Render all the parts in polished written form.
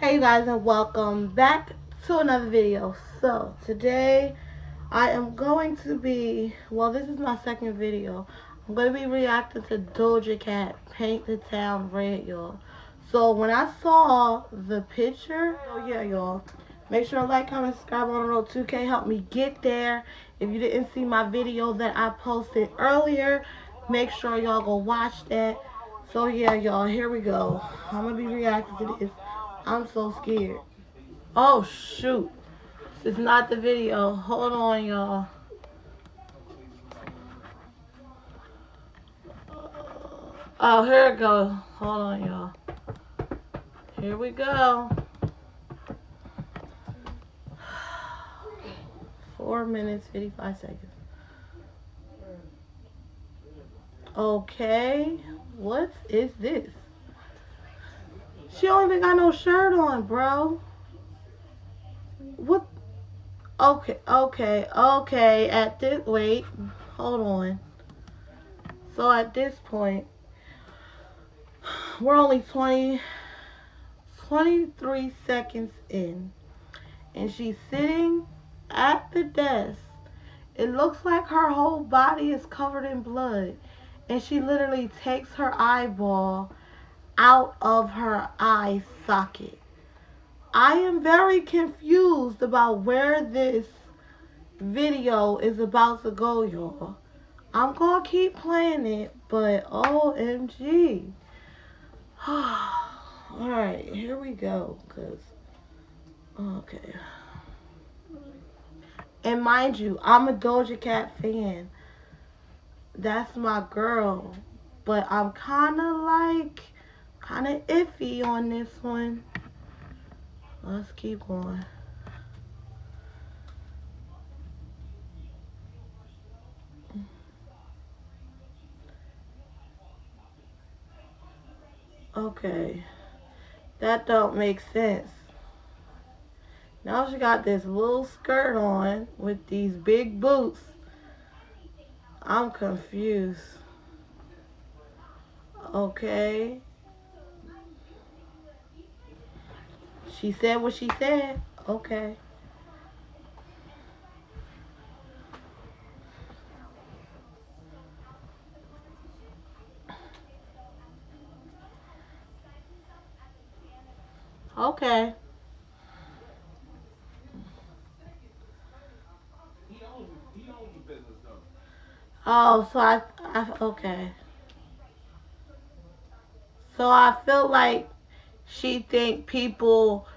Hey guys, and welcome back to another video. So today I am going to be, well, this is my second video. I'm going to be reacting to Doja Cat, Paint the Town Red, y'all. So when I saw the picture, oh yeah, y'all, make sure to like, comment, subscribe on the road 2K. Help me get there. If you didn't see my video that I posted earlier, make sure y'all go watch that. So yeah, y'all, here we go. I'm going to be reacting to this. I'm so scared. Oh shoot. It's not the video. Hold on, y'all. Oh, here it goes. Hold on, y'all. Here we go. 4 minutes, 55 seconds. Okay. What is this? She don't even got no shirt on, bro. What? Okay. At this, wait. Hold on. So at this point, we're only 23 seconds in, and she's sitting at the desk. It looks like her whole body is covered in blood, and she literally takes her eyeball out of her eye socket. I am very confused about where this video is about to go, y'all. I'm gonna keep playing it, but OMG. Alright, here we go, okay. And mind you, I'm a Doja Cat fan. That's my girl. But I'm kinda iffy on this one. Let's keep going. Okay. That don't make sense. Now she got this little skirt on with these big boots. I'm confused. Okay. She said what she said. Okay. Okay. Oh, so okay. So I feel like people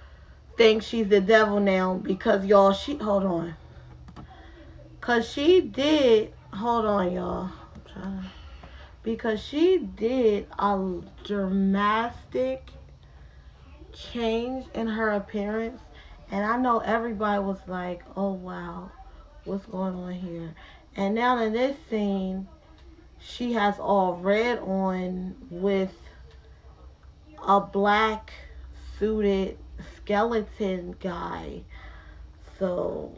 think she's the devil now because y'all, hold on. Cause she did, hold on y'all. Because she did a dramatic change in her appearance. And I know everybody was like, oh wow, what's going on here? And now in this scene, she has all red on with a black suited skeleton guy. So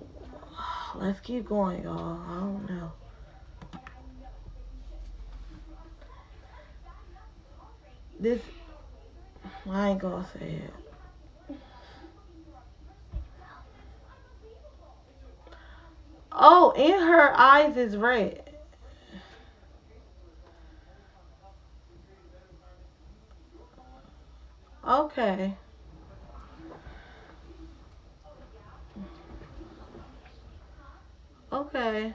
let's keep going, y'all. I don't know. This, I ain't gonna say it. Oh, and her eyes is red. Okay. Okay.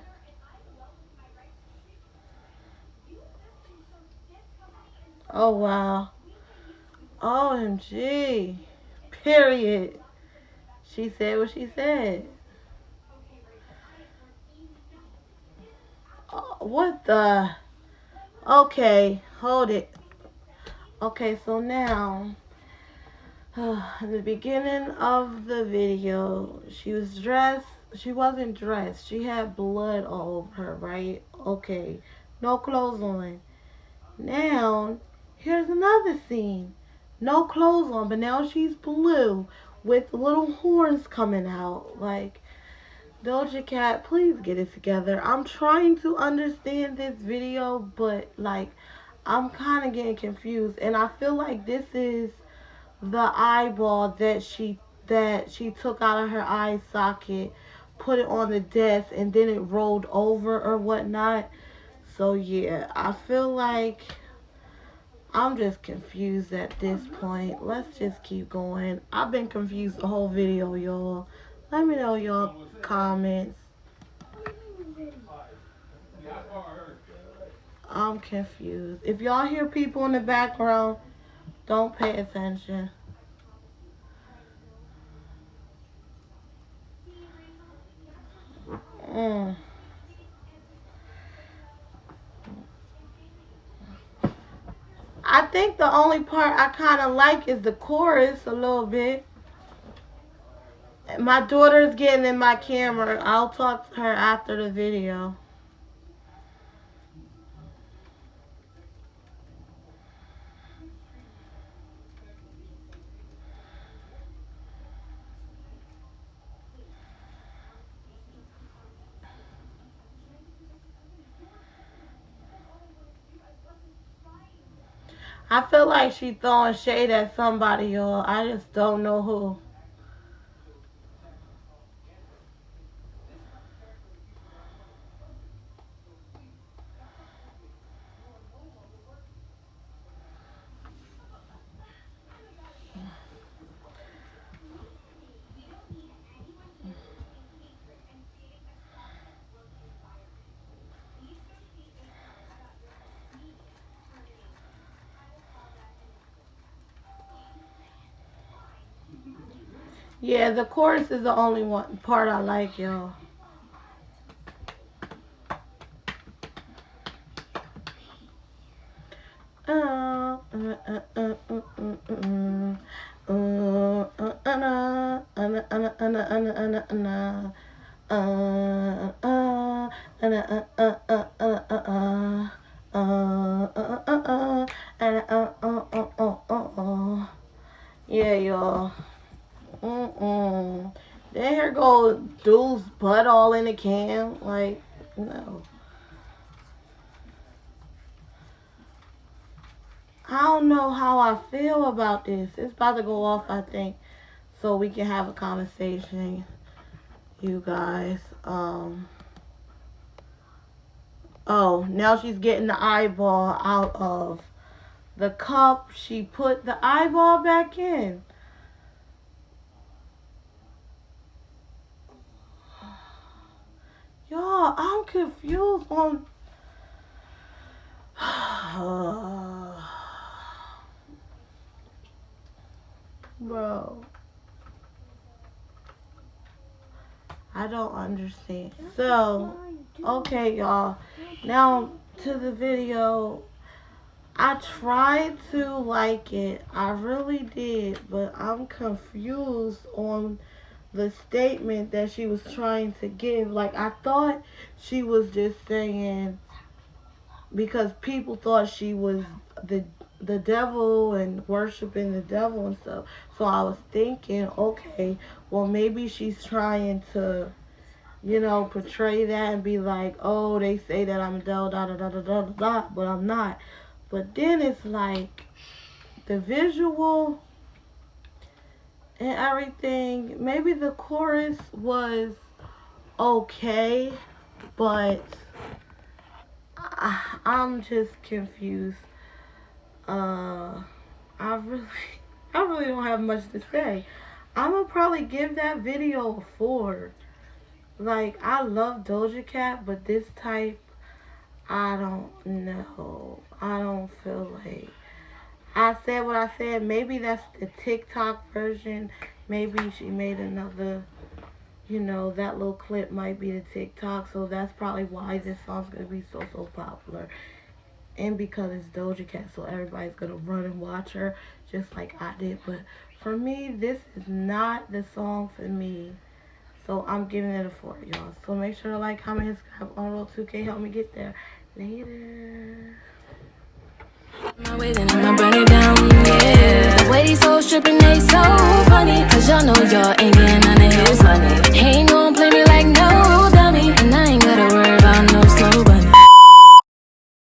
Oh, wow. OMG. Period. She said what she said. What the? Okay, hold it. Okay, so now, in the beginning of the video, she was dressed. She wasn't dressed. She had blood all over her, right? Okay, no clothes on. Now, here's another scene. No clothes on, but now she's blue with little horns coming out. Like, Doja Cat, please get it together. I'm trying to understand this video, but like, I'm kind of getting confused. And I feel like this is the eyeball that she took out of her eye socket, put it on the desk, and then it rolled over or whatnot. So yeah, I feel like I'm just confused at this point. Let's just keep going. I've been confused the whole video, y'all. Let me know y'all comments. I'm confused. If y'all hear people in the background, don't pay attention. I think the only part I kind of like is the chorus a little bit. My daughter's getting in my camera. I'll talk to her after the video. I feel like she's throwing shade at somebody, y'all. I just don't know who. Yeah, the chorus is the only one part I like, y'all. Yeah, y'all. Then here go dude's butt all in the can. Like, no. I don't know how I feel about this. It's about to go off, I think, so we can have a conversation, you guys. Oh, now she's getting the eyeball out of the cup. She put the eyeball back in. Y'all, I'm confused on... Bro. I don't understand. So, okay, y'all. Now, to the video. I tried to like it. I really did. But I'm confused on the statement that she was trying to give. Like, I thought she was just saying, because people thought she was the devil and worshiping the devil and stuff. So I was thinking, okay, well, maybe she's trying to, you know, portray that and be like, oh, they say that I'm a devil, da da da da da da, but I'm not. But then it's like the visual and everything. Maybe the chorus was okay, but I'm just confused. I really don't have much to say. I'm gonna probably give that video a 4. Like, I love Doja Cat, but this type, I don't know. I don't feel like... I said what I said. Maybe that's the TikTok version. Maybe she made another, you know, that little clip might be the TikTok. So that's probably why this song's going to be so popular. And because it's Doja Cat, so everybody's going to run and watch her just like I did. But for me, this is not the song for me. So I'm giving it a 4, y'all. So make sure to like, comment, and subscribe on roll 2K. Help me get there. Later. My way, then I'ma burn it down, yeah. The way these hoes stripping, they so funny. Cause y'all know y'all